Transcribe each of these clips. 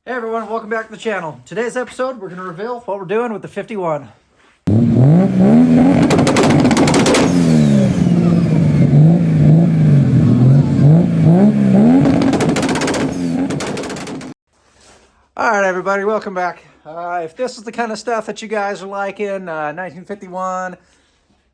Hey everyone, welcome back to the channel. Today's episode, we're going to reveal what we're doing with the 51. Alright everybody, welcome back. If this is the kind of stuff that you guys are liking, 1951,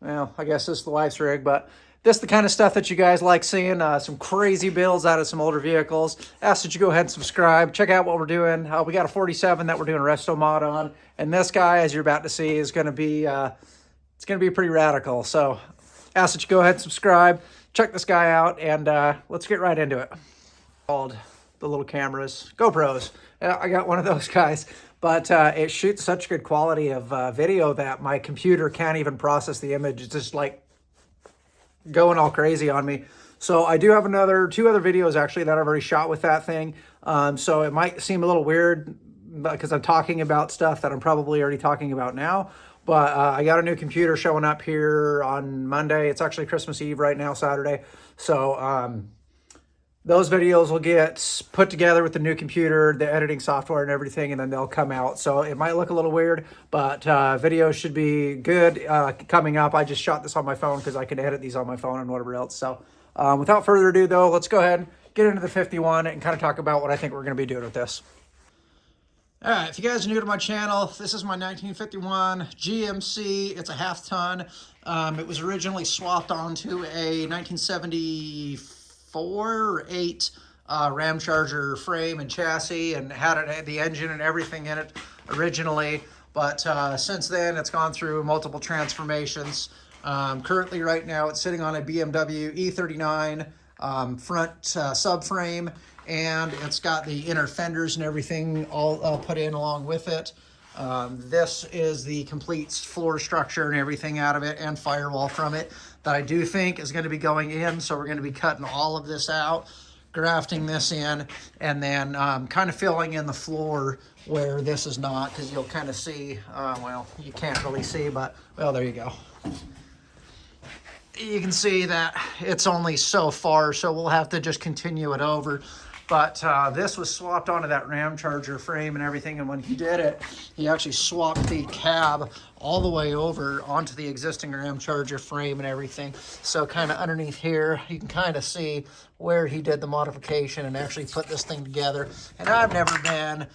well, I guess this is the wife's rig, but this is the kind of stuff that you guys like seeing, some crazy builds out of some older vehicles. Ask that you go ahead and subscribe. Check out what we're doing. We got a 47 that we're doing a resto mod on, and this guy, as you're about to see, is going to be it's going to be pretty radical. So ask that you go ahead and subscribe. Check this guy out, and let's get right into it. Called the little cameras, GoPros. I got one of those guys, but it shoots such good quality of video that my computer can't even process the image. It's just like going all crazy on me. So I do have two other videos actually that I've already shot with that thing. So it might seem a little weird because I'm talking about stuff that I'm probably already talking about now. But I got a new computer showing up here on Monday. It's actually Christmas Eve right now, Saturday. So those videos will get put together with the new computer, the editing software and everything, and then they'll come out. So it might look a little weird, but videos should be good coming up. I just shot this on my phone because I can edit these on my phone and whatever else. So without further ado, though, let's go ahead and get into the 51 and kind of talk about what I think we're going to be doing with this. All right, if you guys are new to my channel, this is my 1951 GMC. It's a half ton. It was originally swapped onto a 1974 or 8 Ram Charger frame and chassis, and had the engine and everything in it originally. But since then, it's gone through multiple transformations. Currently, right now, it's sitting on a BMW E39 front subframe, and it's got the inner fenders and everything all put in along with it. This is the complete floor structure and everything out of it, and firewall from it, that I do think is going to be going in. So we're going to be cutting all of this out, grafting this in, and then kind of filling in the floor where this is not, because you'll kind of see, well, you can't really see, but, well, there you go. You can see that it's only so far, so we'll have to just continue it over. But this was swapped onto that Ram Charger frame and everything, and when he did it, he actually swapped the cab all the way over onto the existing Ram Charger frame and everything. So kind of underneath here, you can kind of see where he did the modification and actually put this thing together. And I've never been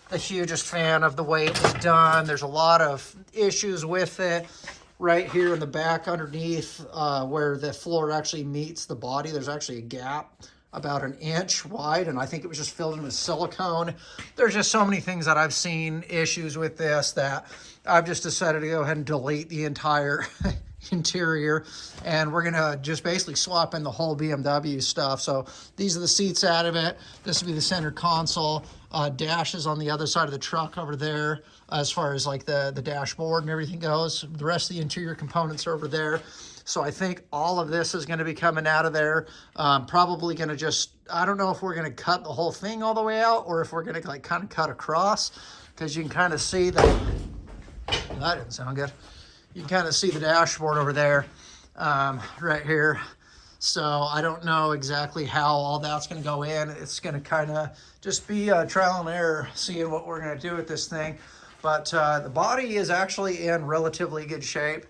the hugest fan of the way it was done. There's a lot of issues with it. Right here in the back underneath where the floor actually meets the body, there's actually a gap about 1 inch wide, and I think it was just filled in with silicone. There's just so many things that I've seen issues with this that I've just decided to go ahead and delete the entire interior, and we're gonna just basically swap in the whole BMW stuff. So these are the seats out of it. This will be the center console. Dash is on the other side of the truck over there as far as like the dashboard and everything goes. The rest of the interior components are over there. So I think all of this is going to be coming out of there. Probably going to just, I don't know if we're going to cut the whole thing all the way out or if we're going to like kind of cut across, because you can kind of see that didn't sound good. You can kind of see the dashboard over there right here. So I don't know exactly how all that's going to go in. It's going to kind of just be trial and error, seeing what we're going to do with this thing. But the body is actually in relatively good shape.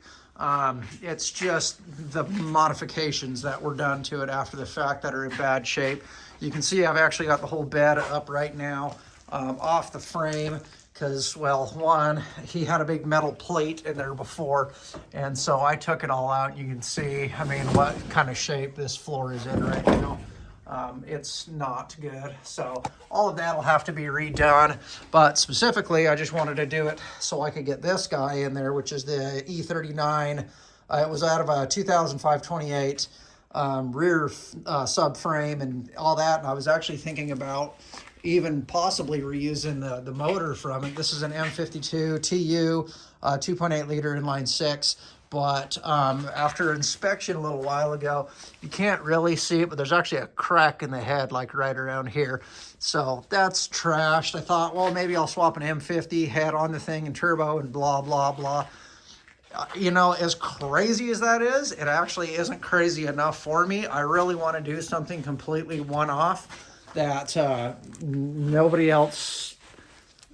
It's just the modifications that were done to it after the fact that are in bad shape. You can see I've actually got the whole bed up right now off the frame because, well, one, he had a big metal plate in there before, and so I took it all out. You can see, I mean, what kind of shape this floor is in right now. It's not good. So all of that will have to be redone. But specifically, I just wanted to do it so I could get this guy in there, which is the E39. It was out of a 2005 28 rear subframe and all that. And I was actually thinking about even possibly reusing the motor from it. This is an M52 TU 2.8 liter inline 6. But after inspection a little while ago, you can't really see it, but there's actually a crack in the head, like right around here. So that's trashed. I thought, well, maybe I'll swap an M50 head on the thing and turbo and blah, blah, blah. You know, as crazy as that is, it actually isn't crazy enough for me. I really want to do something completely one-off that nobody else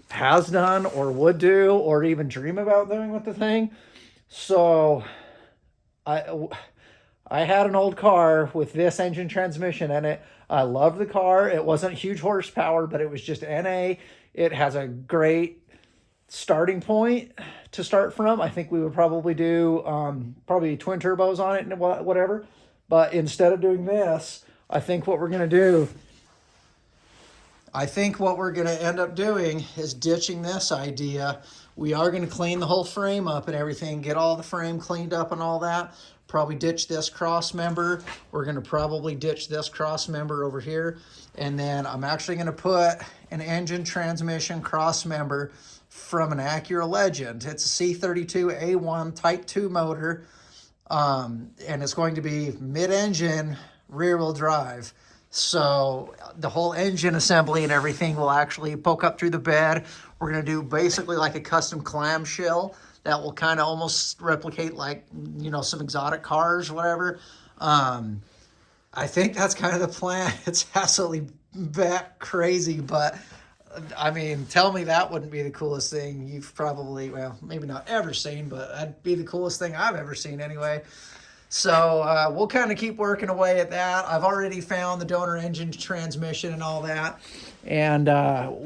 has done or would do or even dream about doing with the thing. So I had an old car with this engine transmission in it. I loved the car. It wasn't huge horsepower, but it was just NA. It has a great starting point to start from. I think we would probably do probably twin turbos on it and whatever. But instead of doing this, I think what we're going to end up doing is ditching this idea. We are going to clean the whole frame up and everything, get all the frame cleaned up and all that. Probably ditch this cross member. We're going to probably ditch this cross member over here. And then I'm actually going to put an engine transmission cross member from an Acura Legend. It's a C32A1 Type 2 motor. And it's going to be mid-engine, rear-wheel drive. So the whole engine assembly and everything will actually poke up through the bed. We're going to do basically like a custom clamshell that will kind of almost replicate like, you know, some exotic cars or whatever. I think that's kind of the plan. It's absolutely bat crazy, but I mean, tell me that wouldn't be the coolest thing you've probably, well, maybe not ever seen, but that'd be the coolest thing I've ever seen anyway. So we'll kind of keep working away at that. I've already found the donor engine transmission and all that, and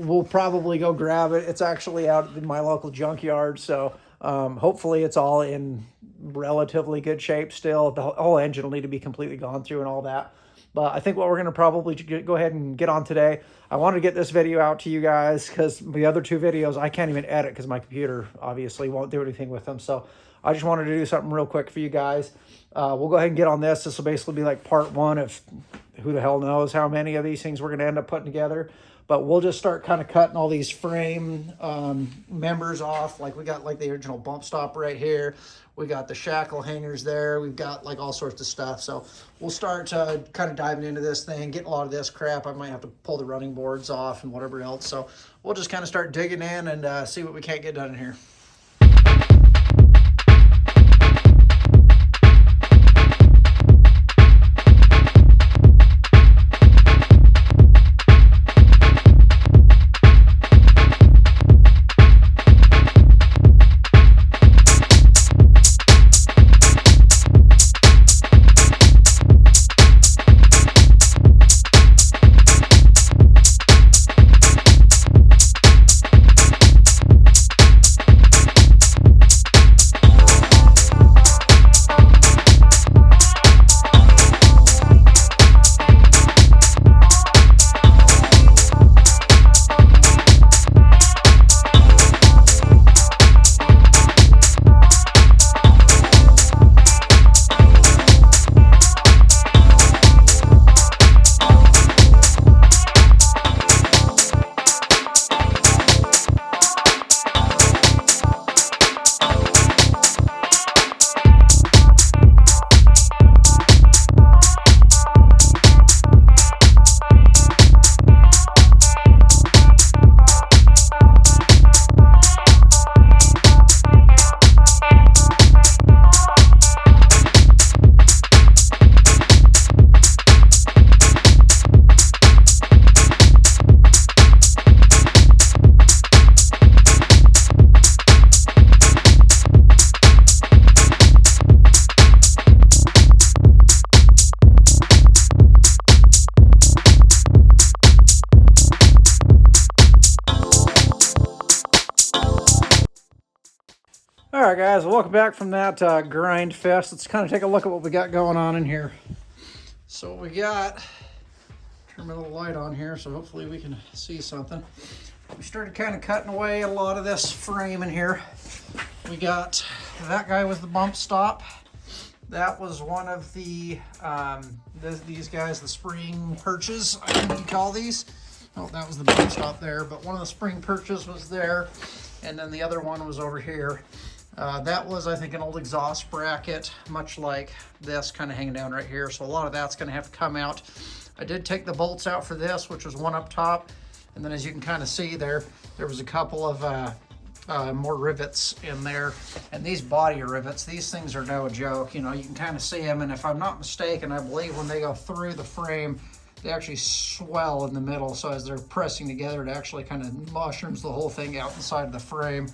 we'll probably go grab it. It's actually out in my local junkyard, so hopefully it's all in relatively good shape still. The whole engine will need to be completely gone through and all that. But I think what we're going to probably go ahead and get on today, I wanted to get this video out to you guys because the other two videos I can't even edit because my computer obviously won't do anything with them. So I just wanted to do something real quick for you guys. We'll go ahead and get on this. This will basically be like part one of who the hell knows how many of these things we're going to end up putting together. But we'll just start kind of cutting all these frame members off. Like we got like the original bump stop right here. We got the shackle hangers there. We've got like all sorts of stuff. So we'll start kind of diving into this thing, getting a lot of this crap. I might have to pull the running boards off and whatever else. So we'll just kind of start digging in and see what we can't get done in here. All right, guys, welcome back from that grind fest. Let's kind of take a look at what we got going on in here. So what we got, turn my little light on here so hopefully we can see something. We started kind of cutting away a lot of this frame in here. We got that guy was the bump stop. That was one of the, these guys, the spring perches, I think you call these. Oh, that was the bump stop there, but one of the spring perches was there. And then the other one was over here. That was, I think, an old exhaust bracket, much like this, kind of hanging down right here. So a lot of that's going to have to come out. I did take the bolts out for this, which was one up top. And then as you can kind of see there was a couple of more rivets in there. And these body rivets, these things are no joke. You know, you can kind of see them. And if I'm not mistaken, I believe when they go through the frame, they actually swell in the middle. So as they're pressing together, it actually kind of mushrooms the whole thing out inside of the frame.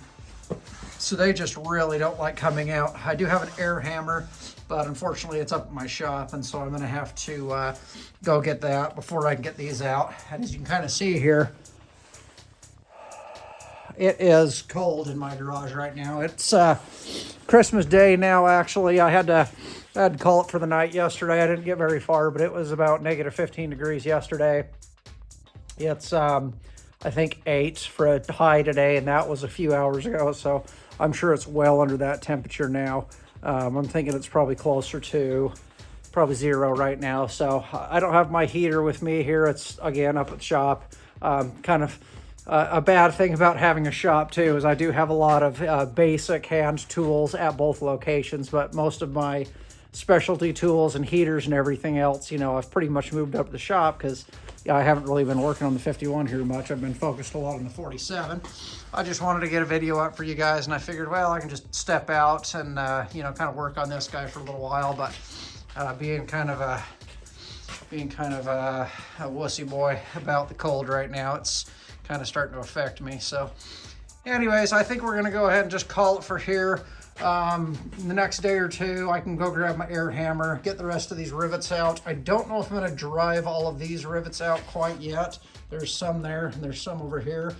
So they just really don't like coming out. I do have an air hammer, but unfortunately it's up at my shop, and so I'm gonna have to go get that before I can get these out. And as you can kind of see here, it is cold in my garage right now. It's Christmas Day now, actually. I had to call it for the night yesterday. I didn't get very far, but it was about negative 15 degrees yesterday. It's I think 8 for a high today, and that was a few hours ago, so I'm sure it's well under that temperature now. I'm thinking it's probably closer to probably 0 right now. So I don't have my heater with me here. It's, again, up at the shop. Kind of a bad thing about having a shop, too, is I do have a lot of basic hand tools at both locations, but most of my specialty tools and heaters and everything else, you know, I've pretty much moved up to the shop because I haven't really been working on the 51 here much. I've been focused a lot on the 47. I just wanted to get a video up for you guys, and I figured, well, I can just step out and, you know, kind of work on this guy for a little while. But being kind of a wussy boy about the cold right now, it's kind of starting to affect me. So anyways, I think we're going to go ahead and just call it for here. The next day or two, I can go grab my air hammer, get the rest of these rivets out. I don't know if I'm going to drive all of these rivets out quite yet. There's some there, and there's some over here,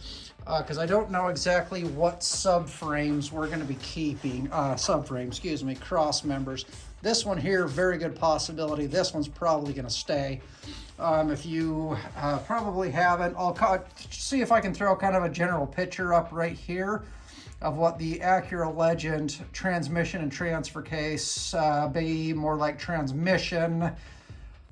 because I don't know exactly what subframes we're going to be keeping. Cross members. This one here, very good possibility. This one's probably going to stay. If you probably haven't, I'll see if I can throw kind of a general picture up right here of what the Acura Legend transmission and transfer case, be more like transmission.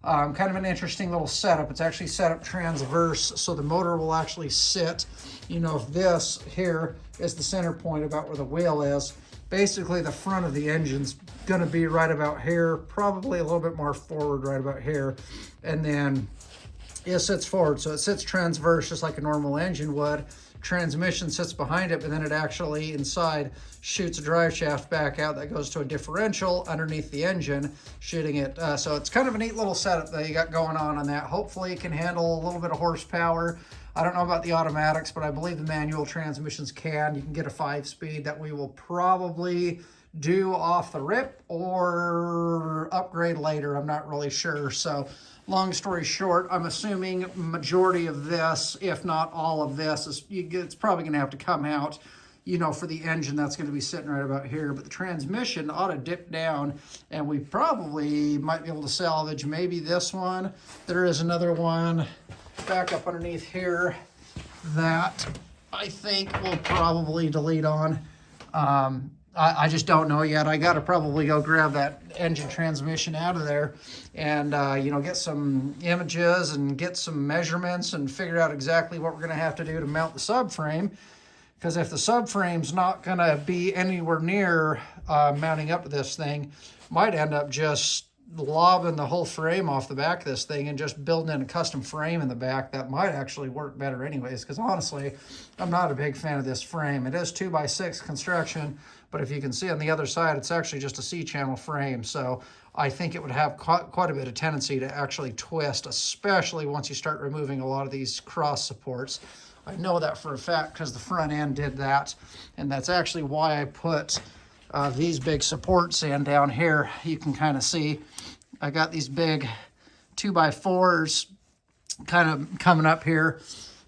Kind of an interesting little setup. It's actually set up transverse, so the motor will actually sit, you know, if this here is the center point about where the wheel is, basically the front of the engine's gonna be right about here, probably a little bit more forward right about here, and then it sits forward, so it sits transverse just like a normal engine would. Transmission sits behind it, but then it actually inside shoots a drive shaft back out that goes to a differential underneath the engine, shooting it. So it's kind of a neat little setup that you got going on that. Hopefully it can handle a little bit of horsepower. I don't know about the automatics, but I believe the manual transmissions can. You can get a 5-speed that we will probably do off the rip or upgrade later. I'm not really sure. So long story short, I'm assuming majority of this, if not all of this, it's probably going to have to come out, you know, for the engine. That's going to be sitting right about here. But the transmission ought to dip down, and we probably might be able to salvage maybe this one. There is another one back up underneath here that I think we'll probably delete on. I just don't know yet. I got to probably go grab that engine transmission out of there and, you know, get some images and get some measurements and figure out exactly what we're going to have to do to mount the subframe. Because if the subframe's not going to be anywhere near mounting up to this thing, might end up just lobbing the whole frame off the back of this thing and just building in a custom frame in the back. That might actually work better anyways, because honestly, I'm not a big fan of this frame. It is 2x6 construction, but if you can see on the other side, it's actually just a C-channel frame. So I think it would have quite a bit of tendency to actually twist, especially once you start removing a lot of these cross supports. I know that for a fact because the front end did that, and that's actually why I put these big supports in down here. You can kind of see I got these big 2x4s kind of coming up here,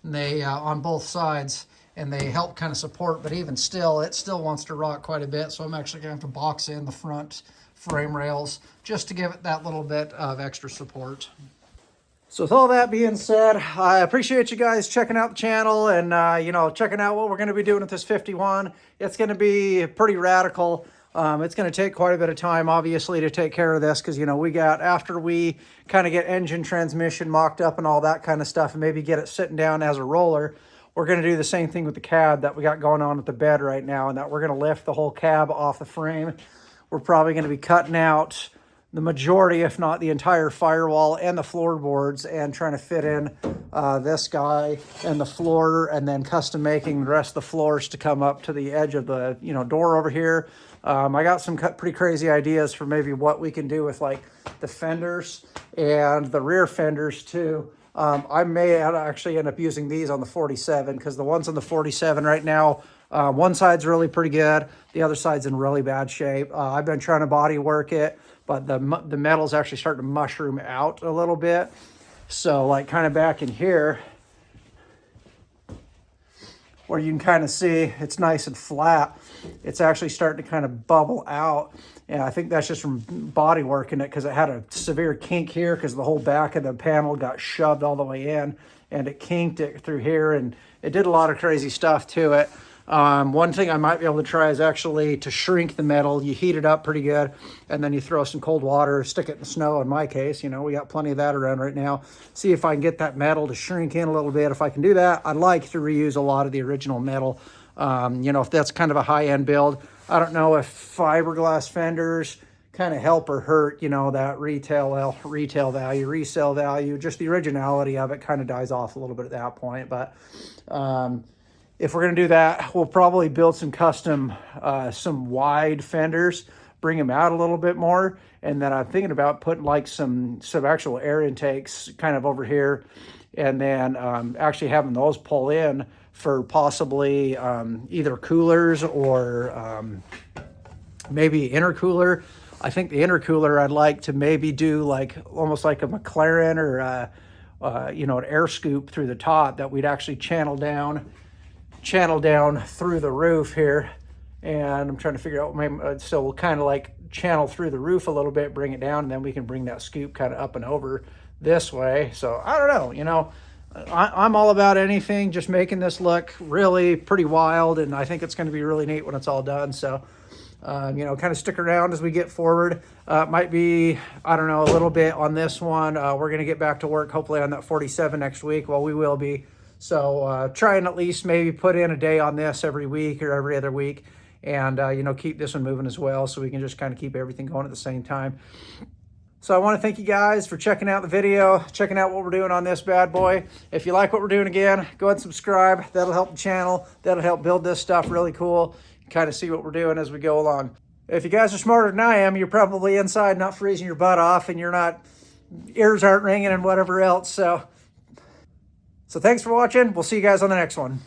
and they on both sides, and they help kind of support, but even still, it still wants to rock quite a bit, so I'm actually going to have to box in the front frame rails just to give it that little bit of extra support. So with all that being said, I appreciate you guys checking out the channel and, you know, checking out what we're going to be doing with this 51. It's going to be pretty radical. It's going to take quite a bit of time, obviously, to take care of this because, you know, after we kind of get engine transmission mocked up and all that kind of stuff and maybe get it sitting down as a roller, we're going to do the same thing with the cab that we got going on with the bed right now, and that we're going to lift the whole cab off the frame. We're probably going to be cutting out the majority, if not the entire firewall and the floorboards, and trying to fit in this guy and the floor, and then custom making the rest of the floors to come up to the edge of the door over here. I got some pretty crazy ideas for maybe what we can do with like the fenders and the rear fenders too. I may actually end up using these on the 47, because the ones on the 47 right now, one side's really pretty good, the other side's in really bad shape. I've been trying to body work it, but the metal's actually starting to mushroom out a little bit. So like kind of back in here, where you can kind of see it's nice and flat, it's actually starting to kind of bubble out. And I think that's just from body working it, because it had a severe kink here because the whole back of the panel got shoved all the way in, and it kinked it through here, and it did a lot of crazy stuff to it. One thing I might be able to try is actually to shrink the metal. You heat it up pretty good, and then you throw some cold water, stick it in the snow in my case. We got plenty of that around right now. See if I can get that metal to shrink in a little bit. If I can do that, I'd like to reuse a lot of the original metal. If that's kind of a high-end build. I don't know if fiberglass fenders kind of help or hurt, that retail value, resale value. Just the originality of it kind of dies off a little bit at that point. But if we're going to do that, we'll probably build some custom, some wide fenders, bring them out a little bit more. And then I'm thinking about putting like some actual air intakes kind of over here, and then actually having those pull in for possibly either coolers or maybe intercooler. I think the intercooler I'd like to maybe do like almost like a McLaren or an air scoop through the top that we'd actually channel down through the roof here. And I'm trying to figure out, maybe, so we'll kind of like channel through the roof a little bit, bring it down, and then we can bring that scoop kind of up and over this way. So I don't know, I'm all about anything, just making this look really pretty wild, and I think it's going to be really neat when it's all done. So, kind of stick around as we get forward. Might be, I don't know, a little bit on this one. We're going to get back to work hopefully on that 47 next week. Well, we will be. So try and at least maybe put in a day on this every week or every other week, and, keep this one moving as well, so we can just kind of keep everything going at the same time. So I want to thank you guys for checking out the video, checking out what we're doing on this bad boy. If you like what we're doing, again, go ahead and subscribe. That'll help the channel. That'll help build this stuff really cool. Kind of see what we're doing as we go along. If you guys are smarter than I am, you're probably inside not freezing your butt off, and ears aren't ringing and whatever else. So thanks for watching. We'll see you guys on the next one.